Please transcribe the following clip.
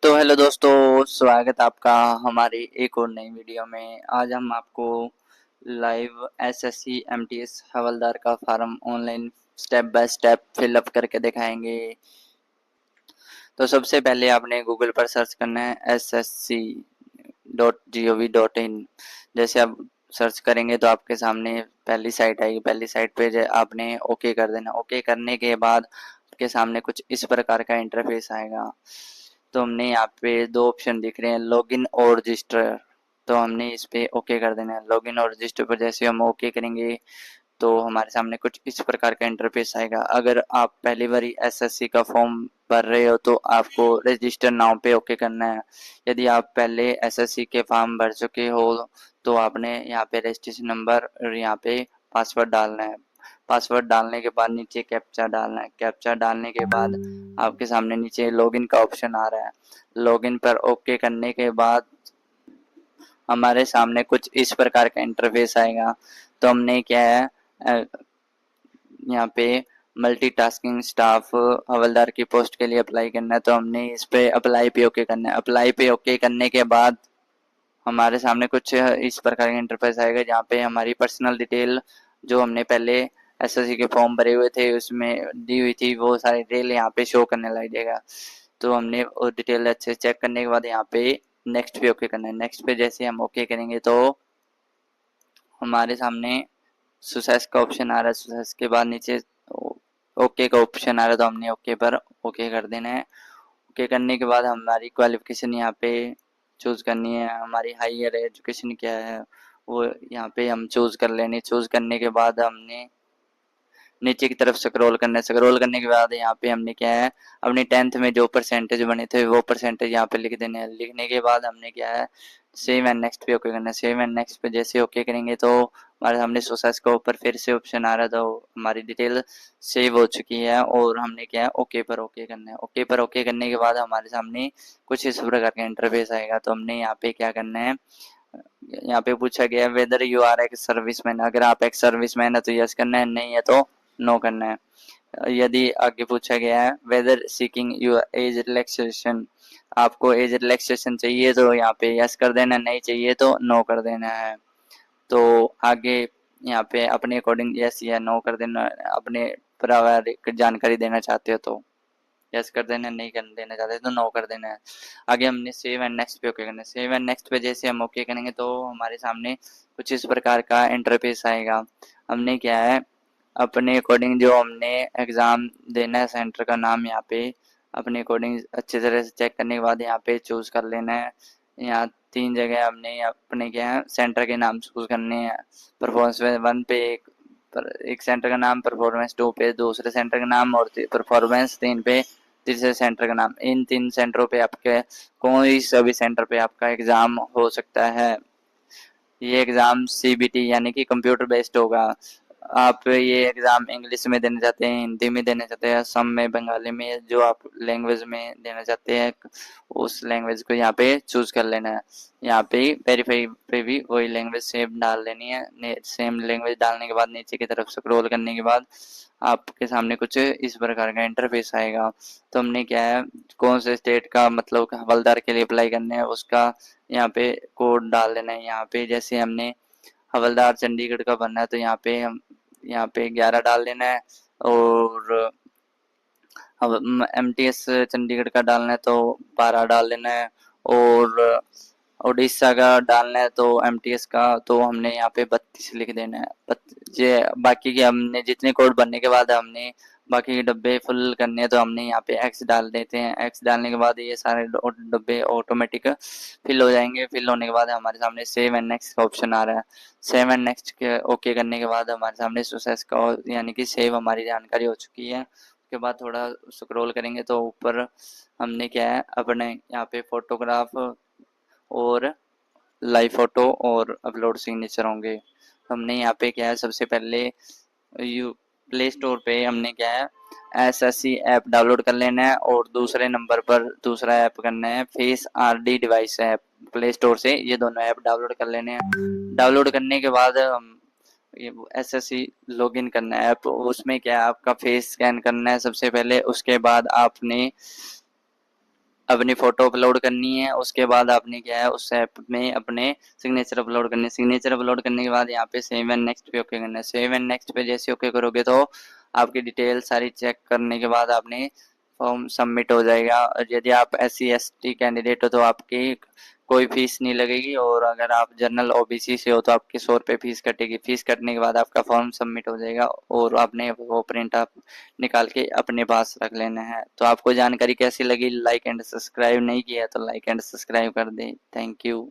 तो हेलो दोस्तों, स्वागत आपका हमारी एक और नई वीडियो में। आज हम आपको लाइव एसएससी एमटीएस हवलदार का form online step by step fill up करके दिखाएंगे। तो सबसे पहले आपने गूगल पर सर्च करना है ssc.gov.in। जैसे आप सर्च करेंगे तो आपके सामने पहली साइट आएगी। पहली साइट पे आपने ओके कर देना। ओके करने के बाद आपके सामने कुछ इस प्रकार का इंटरफेस आएगा। तो हमने यहाँ पे दो ऑप्शन दिख रहे हैं, लॉगिन और रजिस्टर। तो हमने इस पे ओके कर देना है। लॉगिन और रजिस्टर पर जैसे हम ओके करेंगे तो हमारे सामने कुछ इस प्रकार का इंटरफेस आएगा। अगर आप पहली बार एसएससी का फॉर्म भर रहे हो तो आपको रजिस्टर नाउ पे ओके करना है। यदि आप पहले एसएससी के फॉर्म भर चुके हो तो आपने यहाँ पे रजिस्ट्रेशन नंबर और यहाँ पे पासवर्ड डालना है। पासवर्ड डालने के बाद नीचे कैप्चा डालना है। कैप्चा डालने के बाद आपके सामने नीचे लॉगिन का ऑप्शन आ रहा है। लॉगिन पर ओके करने के बाद हमारे सामने कुछ इस प्रकार का इंटरफेस आएगा। तो हमने क्या है, यहाँ पे मल्टीटास्किंग स्टाफ हवलदार की पोस्ट के लिए अप्लाई करना है। तो हमने इस पे अप्लाई पे ओके करना है। अप्लाई पे ओके करने के बाद हमारे सामने कुछ इस प्रकार का इंटरफेस आएगा जहाँ पे हमारी पर्सनल डिटेल जो हमने पहले एसएससी के फॉर्म भरे हुए थे उसमें दी हुई थी वो सारी डिटेल यहाँ पे शो करने लग जाएगा। तो हमने वो डिटेल अच्छे से चेक करने के बाद यहाँ पे नेक्स्ट पे ओके करना है। नेक्स्ट पे जैसे हम ओके करेंगे तो हमारे सामने सुसेस का ऑप्शन आ रहा है। सुसेस के बाद नीचे ओके का ऑप्शन आ रहा है तो हमने ओके पर ओके कर देना है। ओके करने के बाद हमारी क्वालिफिकेशन यहाँ पे चूज करनी है। हमारी हायर एजुकेशन क्या है वो यहाँ पे हम चूज कर लेनी। चूज करने के बाद हमने नीचे की तरफ स्क्रॉल करना है। स्क्रॉल करने के बाद यहाँ पे हमने क्या है, अपनी 10th में जो परसेंटेज बने थे वो परसेंटेज यहाँ पे लिख देने हैं। लिखने के बाद हमने क्या है, सेव एंड नेक्स्ट पे ओके करना है। सेव एंड नेक्स्ट पे जैसे ओके करेंगे तो हमारे सामने सोर्सेस का ऊपर फिर से ऑप्शन आ रहा था। हमारी डिटेल सेव हो चुकी है और हमने क्या है ओके पर ओके करना है। ओके पर ओके करने के बाद हमारे सामने कुछ इस प्रकार का इंटरफेस आएगा। तो हमने यहाँ पे क्या करना है, यहाँ पे पूछा गया है whether you are ex serviceman. अगर आप एक्स सर्विसमैन है तो यस करना है, नहीं है तो नो करना है। यदि आगे पूछा गया है whether seeking your age relaxation, आपको एज रिलैक्सेशन चाहिए तो यहाँ पे यस कर देना, नहीं चाहिए तो नो कर देना है। तो आगे यहाँ पे अपने अकॉर्डिंग यस या नो कर देना। अपने पारिवारिक जानकारी देना चाहते हो तो यस कर देना, नहीं कर देना चाहते तो नो कर देना है। आगे हमने सेव एंड नेक्स्ट पे ओके करना है। सेव एंड नेक्स्ट पे जैसे हम ओके करेंगे तो हमारे सामने कुछ इस प्रकार का इंटरफेस आएगा। हमने क्या है, अपने अकॉर्डिंग जो हमने एग्ज़ाम देना है सेंटर का नाम यहाँ पे अपने अकॉर्डिंग अच्छे तरह से चेक करने के बाद यहाँ पे चूज़ कर लेना है। यहाँ 3 जगह हमने अपने क्या है सेंटर के नाम चूज़ करने हैं। परफॉर्मेंस 1 पे एक सेंटर का नाम, परफॉर्मेंस 2 पे दूसरे सेंटर का नाम और परफॉर्मेंस 3 पे तीसरे सेंटर का नाम। इन 3 सेंटरों पे आपके कोई सभी सेंटर पे आपका एग्ज़ाम हो सकता है। ये एग्ज़ाम सीबीटी यानी कि कंप्यूटर बेस्ड होगा। आप ये एग्ज़ाम इंग्लिश में देना चाहते हैं, हिंदी में देना चाहते हैं, असम में, बंगाली में, जो आप लैंग्वेज में देना चाहते हैं उस लैंग्वेज को यहाँ पे चूज़ कर लेना है। यहाँ पे वेरीफाई पे भी वही लैंग्वेज सेम डाल लेनी है। सेम लैंग्वेज डालने के बाद नीचे की तरफ स्क्रॉल करने के बाद आपके सामने कुछ इस प्रकार का इंटरफेस आएगा। तो हमने क्या है, कौन से स्टेट का मतलब हवलदार के लिए अप्लाई करना है उसका यहाँ पे कोड डाल देना है। यहाँ पे जैसे हमने हवलदार चंडीगढ़ का बनना है तो यहाँ पे हम यहाँ पे 11 डाल देना है। और अब एमटीएस चंडीगढ़ का डालना है तो 12 डाल देना है। और उड़ीसा का डालना है तो एमटीएस का तो हमने यहाँ पे 32 लिख देना है। ये बाकी के हमने जितने कोड बनने के बाद हमने बाकी के डब्बे फुल करने हैं तो हमने यहाँ पे एक्स डाल देते हैं। एक्स डालने के बाद ये सारे डब्बे ऑटोमेटिक फिल हो जाएंगे। फिल होने के बाद हमारे सामने सेव एंड नेक्स्ट का ऑप्शन आ रहा है। सेव एंड नेक्स्ट के ओके करने के बाद हमारे सामने सक्सेस का यानी कि सेव हमारी जानकारी हो चुकी है। उसके बाद थोड़ा स्क्रॉल करेंगे तो ऊपर हमने क्या है अपने यहाँ पे फोटोग्राफ और लाइव फोटो और अपलोड सिग्नेचर होंगे। हमने यहाँ पे क्या है सबसे पहले यू प्ले स्टोर पे हमने क्या है एसएससी ऐप डाउनलोड कर लेना है और दूसरे नंबर पर दूसरा ऐप करना है face RD device app. Play store से ये दोनों ऐप डाउनलोड कर लेने हैं। डाउनलोड करने के बाद हम एसएससी लॉगिन करना है ऐप। उसमें क्या है आपका फेस स्कैन करना है सबसे पहले। उसके बाद आपने अपनी फ़ोटो अपलोड करनी है, उसके बाद आपने क्या है उस ऐप में अपने सिग्नेचर अपलोड करने, सिग्नेचर अपलोड करने के बाद यहाँ पे सेव एंड नेक्स्ट पे ओके करना है। सेव एंड नेक्स्ट पे जैसे ओके करोगे तो आपकी डिटेल सारी चेक करने के बाद आपने फॉर्म सबमिट हो जाएगा। और यदि आप SC/ST कैंडिडेट हो तो आपकी कोई फीस नहीं लगेगी, और अगर आप जनरल OBC से हो तो आपकी 100 रुपये फीस कटेगी। फीस कटने के बाद आपका फॉर्म सबमिट हो जाएगा और आपने वो प्रिंट आप निकाल के अपने पास रख लेना है। तो आपको जानकारी कैसी लगी? लाइक एंड सब्सक्राइब नहीं किया तो लाइक एंड सब्सक्राइब कर दें। Thank you.